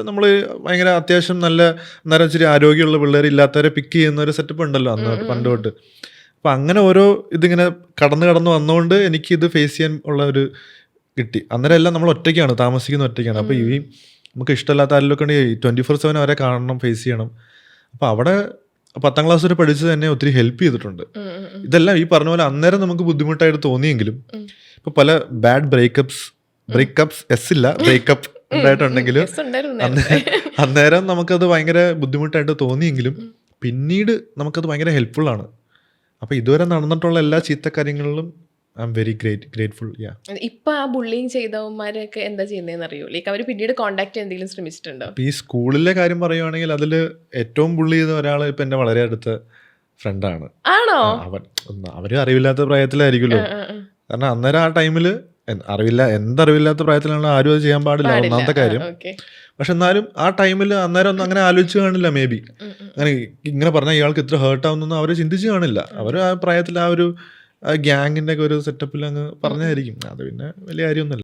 നമ്മൾ ഭയങ്കര അത്യാവശ്യം നല്ല അന്നേരം ഇച്ചിരി ആരോഗ്യമുള്ള പിള്ളേർ ഇല്ലാത്തവരെ പിക്ക് ചെയ്യുന്ന ഒരു സെറ്റപ്പ് ഉണ്ടല്ലോ അന്ന് തൊട്ട് പണ്ട് തൊട്ട്. അപ്പം അങ്ങനെ ഓരോ ഇതിങ്ങനെ കടന്ന് വന്നുകൊണ്ട് എനിക്കിത് ഫേസ് ചെയ്യാൻ ഉള്ള ഒരു കിട്ടി. അന്നേരം എല്ലാം നമ്മൾ ഒറ്റയ്ക്കാണ് താമസിക്കുന്ന ഒറ്റയ്ക്കാണ്. അപ്പോൾ ഈ നമുക്ക് ഇഷ്ടമല്ലാത്ത ആരിലൊക്കെ ഉണ്ടെങ്കിൽ 24/7 അവരെ കാണണം, ഫേസ് ചെയ്യണം. അപ്പോൾ അവിടെ 10ാം ക്ലാസ് വരെ പഠിച്ചത് തന്നെ ഒത്തിരി ഹെൽപ്പ് ചെയ്തിട്ടുണ്ട്. ഇതെല്ലാം ഈ പറഞ്ഞ പോലെ അന്നേരം നമുക്ക് ബുദ്ധിമുട്ടായിട്ട് തോന്നിയെങ്കിലും ഇപ്പോൾ പല ബാഡ് ബ്രേക്കപ്സ് ഇല്ല ബ്രേക്കപ്പ് ഉണ്ടായിട്ടുണ്ടെങ്കിൽ അന്നേരം നമുക്കത് ഭയങ്കര ബുദ്ധിമുട്ടായിട്ട് തോന്നിയെങ്കിലും പിന്നീട് നമുക്കത് ഭയങ്കര ഹെൽപ്ഫുൾ ആണ്. അപ്പോൾ ഇതുവരെ നടന്നിട്ടുള്ള എല്ലാ ചീത്ത കാര്യങ്ങളിലും ഐ എം വെരി ഗ്രേറ്റ്ഫുൾ. ഇപ്പൊ ആ ബുള്ളിങ് ചെയ്തവന്മാരൊക്കെ എന്താ ചെയ്യുന്നതെന്ന് അറിയോ? ലൈക്ക് അവർ പിന്നീട് കോണ്ടാക്ട് എന്തെങ്കിലും ശ്രമിച്ചിട്ടുണ്ടോ? ഈ സ്കൂളിലെ കാര്യം പറയുവാണെങ്കിൽ അതിൽ ഏറ്റവും ബുള്ളി ചെയ്ത ഒരാൾ ഇപ്പം എൻ്റെ വളരെ അടുത്ത ഫ്രണ്ടാണ്. ആണോ? അവര് അറിവില്ലാത്ത പ്രായത്തിലായിരിക്കുമല്ലോ. കാരണം അന്നേരം ആ ടൈമിൽ എന്തറിവില്ലാത്ത പ്രായത്തിലാണ് ആരും അത് ചെയ്യാൻ പാടില്ല, ഒന്നാമത്തെ കാര്യം. പക്ഷെ എന്നാലും ആ ടൈമിൽ അന്നേരം ഒന്നും അങ്ങനെ ആലോചിച്ച് കാണില്ല. മേ ബി അങ്ങനെ ഇങ്ങനെ പറഞ്ഞാൽ ഇയാൾക്ക് ഇത്ര ഹേർട്ട് ആവുന്നൊന്നും അവർ ചിന്തിച്ച് കാണില്ല. അവർ ആ പ്രായത്തിൽ ആ ഒരു ഗ്യാങ്ങിൻ്റെ ഒക്കെ ഒരു സെറ്റപ്പിൽ അങ്ങ് പറഞ്ഞായിരിക്കും. അത് പിന്നെ വലിയ കാര്യമൊന്നുമല്ല.